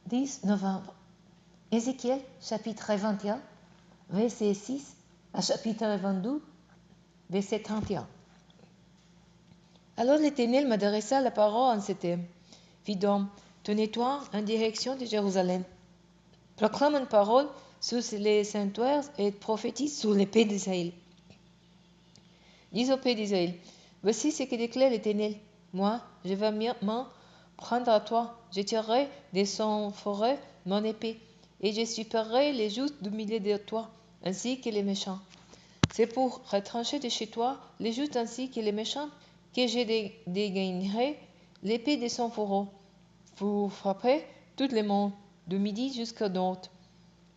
10 novembre. Ézéchiel, chapitre 21, verset 6 à chapitre 22, verset 31. Alors l'Éternel m'adressa la parole en ces termes. Fils d'homme, tenez-toi en direction de Jérusalem. Proclame une parole sur les sanctuaires et prophétise sur les pays d'Israël. Dis au pays d'Israël, voici ce que déclare l'Éternel. Moi, je vais m'en prendre à toi. Je tirerai de son fourreau mon épée, et je supérerai les justes du milieu de toi, ainsi que les méchants. C'est pour retrancher de chez toi les justes ainsi que les méchants que je dégainerai l'épée de son fourreau. Vous frapperez tout le monde, du midi jusqu'au nord.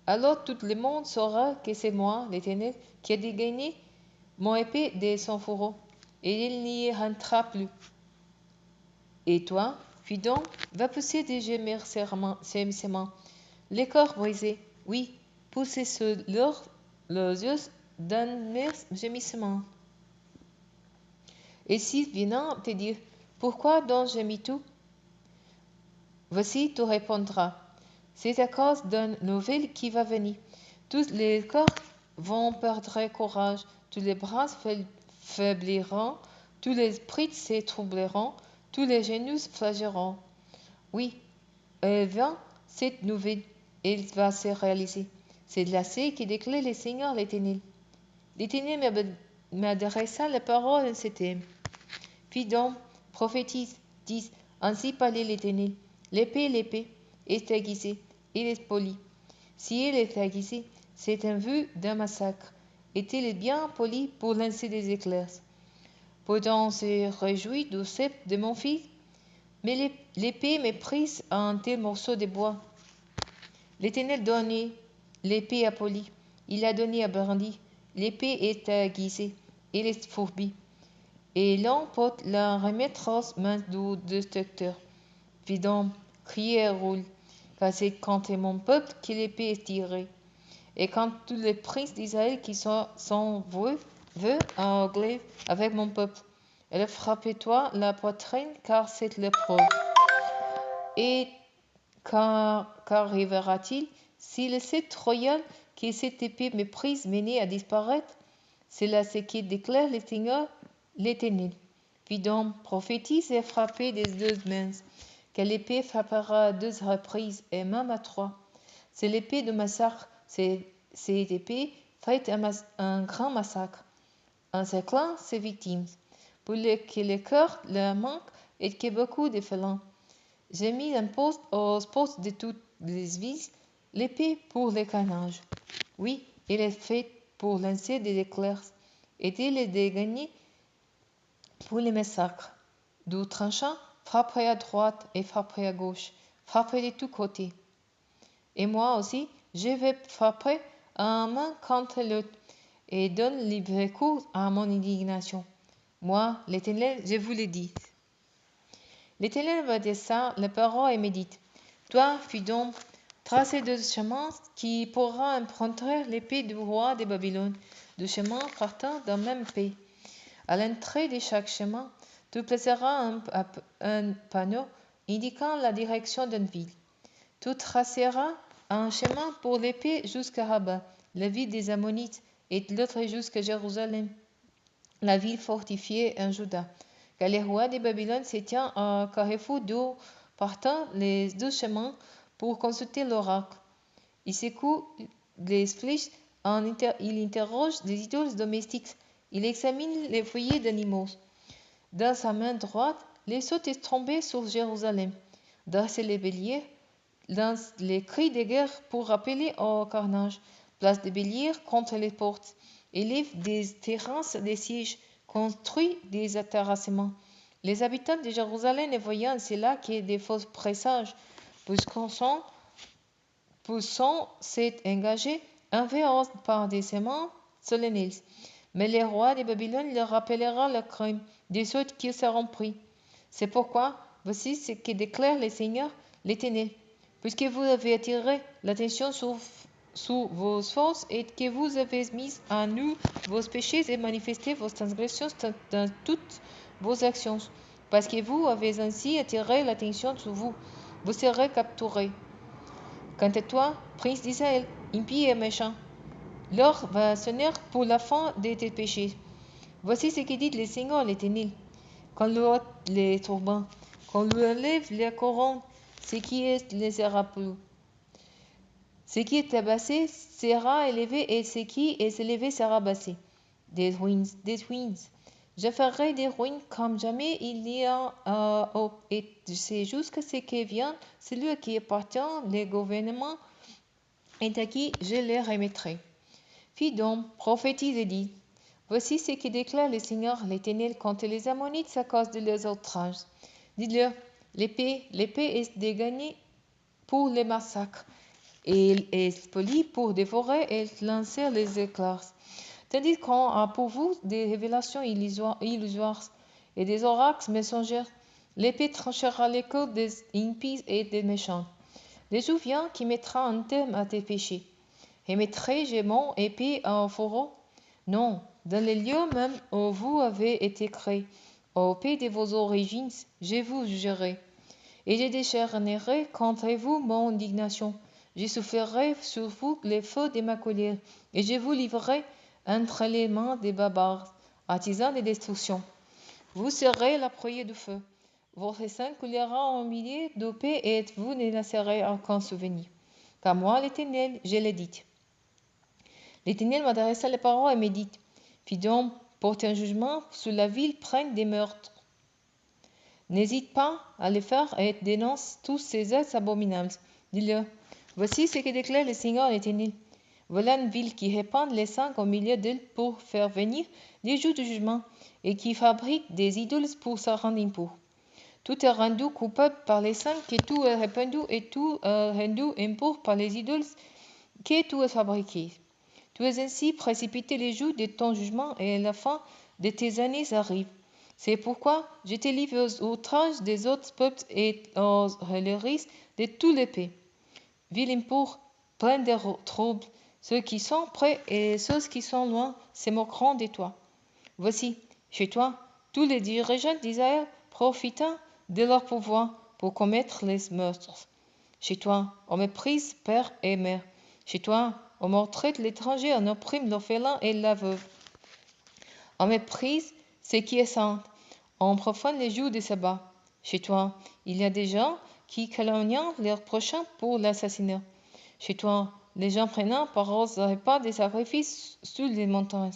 Alors tout le monde saura que c'est moi, l'Éternel, qui ai dégainé mon épée de son fourreau, et il n'y rentrera plus. Et toi, fils d'homme, va pousser des gémissements, les corps brisés, oui, pousser sur leurs yeux d'un gémissement. Et s'ils viennent te dire, pourquoi donc gémis-tu? Voici, tu répondras, c'est à cause d'une nouvelle qui va venir. Tous les corps vont perdre courage, tous les bras faibliront, tous les esprits se troubleront, tous les genoux flagelleront. Oui, elle vient, cette nouvelle, elle va se réaliser. C'est de là qui déclare le Seigneur l'Éternel. L'Éternel m'adressa la parole en ces termes. Fils d'homme, prophétise, dis, ainsi parlait l'Éternel. L'épée est aiguisée, elle est polie. Si elle est aiguisée, c'est un vue d'un massacre. Est-elle est bien polie pour lancer des éclairs? Peut-on se réjouir du cep de mon fils? Mais l'épée m'est prise en tel morceau de bois. L'Éternel donnait l'épée à Poli. Il a donné à Brandi. L'épée est aiguisée, elle est fourbie. Et l'on peut la remettre aux mains du destructeur. Fils d'homme, criez et roule, car c'est contre mon peuple que l'épée est tirée. Et quand tous les princes d'Israël qui sont veulent en glaive avec mon peuple, elle frappez-toi la poitrine, car c'est l'épreuve. Et qu'arrivera-t-il si le sceptre royal que cette épée méprise menait à disparaître? C'est là ce qui déclare le Seigneur l'Éternel. Puis donc, prophétise et frappez des deux mains, que l'épée frappera à 2 reprises et même à 3. C'est l'épée de massacre, c'est cette épée fait un grand massacre, encerclant ses victimes, pour que le cœur leur manque et que beaucoup de félins. J'ai mis un poste aux postes de toutes les vis, l'épée pour le carnage. Oui, elle est faite pour lancer des éclairs, et elle est dégainée pour les massacres. Du tranchant, frapperai à droite et frapperai à gauche, frapperai de tous côtés. Et moi aussi, je vais frapper un main contre l'autre, et donne libre cours à mon indignation. Moi, l'Éternel, je vous le dis. L'Éternel me descend la parole et me dit, toi, fils d'homme, tracez 2 chemins qui pourra emprunter l'épée du roi de Babylone, 2 chemins partant d'un même pays. À l'entrée de chaque chemin, tu placeras un panneau indiquant la direction d'une ville. Tu traceras un chemin pour l'épée jusqu'à Rabat, la ville des Ammonites, et l'autre jusqu'à Jérusalem, la ville fortifiée en Juda. Car le roi de Babylone se tient à carrefour d'eau, partant les 2 chemins pour consulter l'oracle. Il secoue les flèches, il interroge les idoles domestiques, il examine les foyers d'animaux. Dans sa main droite, les sautes est tombé sur Jérusalem. Dresse les béliers, lance les cris de guerre pour appeler au carnage, place des béliers contre les portes, élève des terrasses de sièges, construit des terrassements. Les habitants de Jérusalem ne voyant cela que des faux présages, poussant s'être engagés envers par des serments solennels. Mais le roi de Babylone leur rappellera le crime, des sortes qu'ils seront pris. C'est pourquoi, voici ce que déclare le Seigneur l'Éternel. Puisque vous avez attiré l'attention sur vos forces et que vous avez mis à nu vos péchés et manifesté vos transgressions dans toutes vos actions, parce que vous avez ainsi attiré l'attention sur vous, vous serez capturés. Quant à toi, prince d'Israël, impie et méchant, l'heure va sonner pour la fin de tes péchés. Voici ce que dit le Seigneur l'Éternel. Qu'on lui ôte les turbans, qu'on lui enlève les couronnes, ce qui est ne sera plus. Ce qui est abaissé sera élevé, et ce qui est élevé sera baissé. Des ruines, des ruines. Je ferai des ruines comme jamais il y a, et c'est jusqu'à ce que vienne celui qui appartient le gouvernement et à qui je les remettrai. Fille d'homme, prophétise et dit, voici ce que déclare le Seigneur l'Éternel contre les Ammonites à cause de leurs outrages. Dites-leur, l'épée est dégagnée pour les massacres, et est polie pour dévorer et lancer les éclairs. Tandis qu'on a pour vous des révélations illusoires et des oracles messengers, l'épée tranchera les côtes des impies et des méchants. Le jour vient qui mettra un terme à tes péchés. Remettrai-je mon épée en fourreau? Non, dans les lieux même où vous avez été créés, au pays de vos origines, je vous jugerai. Et je décharnerai contre vous mon indignation. Je soufflerai sur vous les feux de ma colère, et je vous livrerai entre les mains des barbares, artisans de destruction. Vous serez la proie du feu. Votre sang coulera en milliers de paix, et vous ne laisserez aucun souvenir. Car moi, l'Éternel, je l'ai dit. L'Éternel m'adressa les paroles et me dit, fille d'homme, porte un jugement sur la ville pleine des meurtres. N'hésite pas à les faire et dénonce tous ces actes abominables. Dis-leur, voici ce que déclare le Seigneur l'Éternel. Voilà une ville qui répand les sang au milieu d'elle pour faire venir les jours du jugement, et qui fabrique des idoles pour se rendre impur. Tout est rendu coupable par les sangs, que tout est répandu, et tout est rendu impur par les idoles, que tout est fabriqué. Tu es ainsi précipité les jours de ton jugement, et la fin de tes années arrive. C'est pourquoi je te livre aux outrages des autres peuples et aux railleries de tous les pays. Ville impure, pleine de troubles, ceux qui sont près et ceux qui sont loin se moqueront de toi. Voici, chez toi, tous les dirigeants d'Israël profitant de leur pouvoir pour commettre les meurtres. Chez toi, on méprise père et mère. Chez toi, on maltraite l'étranger, on opprime l'orphelin et la veuve. On méprise ce qui est saint. On profane les jours de sabbat. Chez toi, il y a des gens qui calomnient leur prochain pour l'assassinat. Chez toi, les gens prennent par repas des sacrifices sous les montagnes.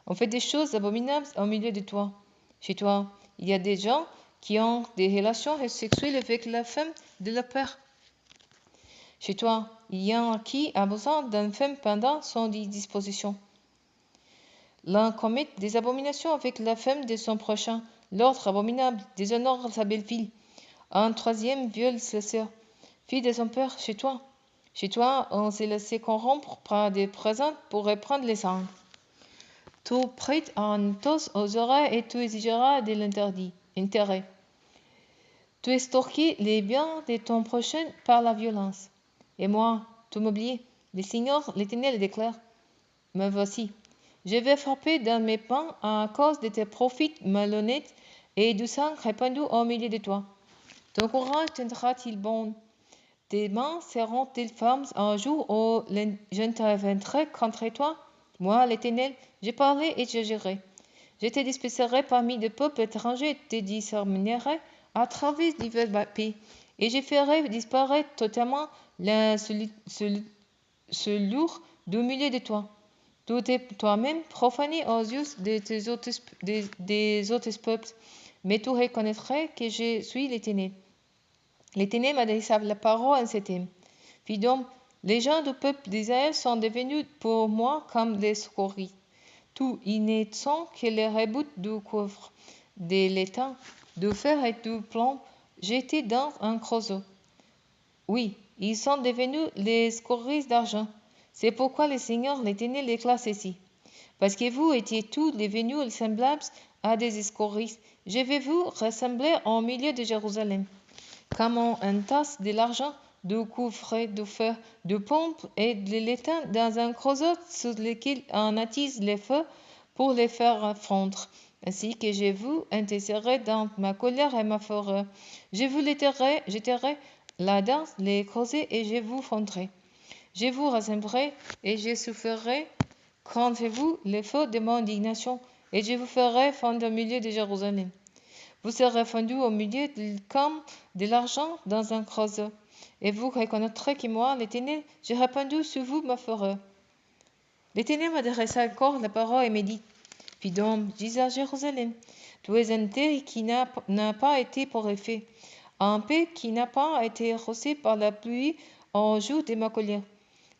On fait des choses abominables au milieu de toi. Chez toi, il y a des gens qui ont des relations sexuelles avec la femme de leur père. Chez toi, il y en a qui a besoin d'une femme pendant son disposition. L'un commet des abominations avec la femme de son prochain. L'autre, abominable, déshonore sa belle-fille. Un troisième viole sa sœur, fille de son père, chez toi. Chez toi, on s'est laissé corrompre par des présents pour reprendre les sangs. Tu prêtes un tos aux oreilles et tu exigeras de l'intérêt. Tu extorquais les biens de ton prochain par la violence. Et moi, tu m'oublies. Le Seigneur, l'Éternel, déclare, me voici. Je vais frapper dans mes pains à cause de tes profits malhonnêtes et du sang répandu au milieu de toi. Ton courage tiendra-t-il bon? Tes mains seront-elles fermes un jour où j'interviendrai contre toi? Moi, l'Éternel, j'ai parlé et j'agirai. Je te disperserai parmi des peuples étrangers, te disséminerai à travers divers pays, et je ferai disparaître totalement ce lourd du milieu de toi. Tu es toi-même profané aux yeux des autres peuples, mais tu reconnaîtrais que je suis l'Éternel. L'Éternel m'a adressé la parole en ces termes. Fille d'homme, les gens du peuple d'Israël sont devenus pour moi comme des scories. Tout, ils ne sont que les rebouts du couvre, de l'étang, du fer et du plomb jetés dans un creusot. Oui, ils sont devenus les scories d'argent. C'est pourquoi le Seigneur l'Éternel déclare ceci. Parce que vous étiez tous devenus semblables à des scories, je vais vous rassembler au milieu de Jérusalem. Comme on entasse de l'argent, du couvre, du fer, du pompe et de l'étain dans un creusot sur lequel on attise les feux pour les faire fondre. Ainsi que je vous intéresserai dans ma colère et ma fureur. Je vous jetterai la danse, les causers, et je vous fondrai. Je vous rassemblerai, et je soufflerai contre vous le feu de mon indignation, et je vous ferai fondre au milieu de Jérusalem. Vous serez fondus au milieu comme de l'argent dans un creusot, et vous reconnaîtrez que moi, l'Éternel, j'ai répandu sur vous ma fureur. L'Éternel m'adressa encore la parole et me dit, Fils d'homme, dis à Jérusalem, tu es un terre qui n'a pas été purifiée, un pays qui n'a pas été arrosé par la pluie au jour de ma colère.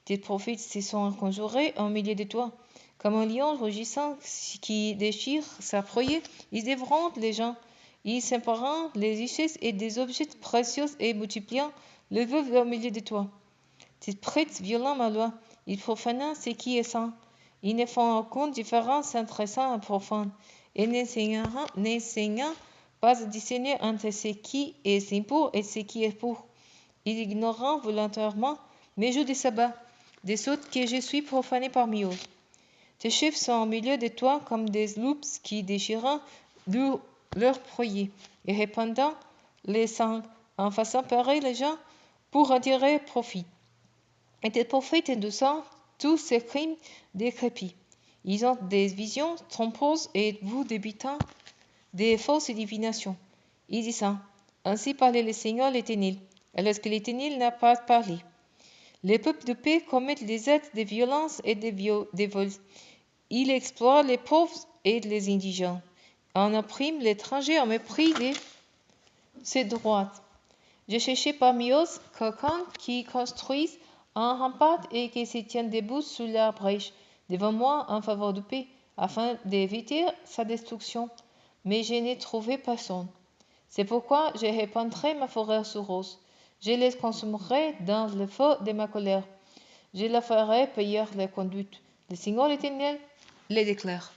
Tes prophètes se sont conjurés au milieu de toi. Comme un lion rugissant qui déchire sa proie, ils dévorent les gens. Ils séparent les richesses et des objets précieux et multipliant le veuve au milieu de toi. Tes prêtres violant ma loi, ils profanent ce qui est saint. Ils ne font aucune différence entre saint et profane, et n'enseignant pas à discerner entre ce qui est impur et ce qui est pur. Ils ignorent volontairement mes jours de sabbat, de sorte que je suis profané parmi eux. Tes chefs sont au milieu de toi comme des loups qui déchirent leur proie et répandant les sangs en faisant pareil les gens pour en tirer profit. Et tes prophètes endossant tous ces crimes décrépits. Ils ont des visions trompeuses et vous débitant des fausses divinations. Ils disent, ainsi parlait le Seigneur l'Éternel, alors que l'Éternel n'a pas parlé. Les peuples de paix commettent des actes de violence et de vol. Ils exploitent les pauvres et les indigents. On opprime l'étranger en mépris de ses droits. Je cherchais parmi eux quelqu'un qui construise un rempart et qui se tienne debout sous la brèche devant moi en faveur de paix, afin d'éviter sa destruction. Mais je n'ai trouvé personne. C'est pourquoi je répandrai ma forêt sur eux. Je les consumerai dans le feu de ma colère. Je leur ferai payer leur conduite. Le Seigneur l'Éternel les déclare.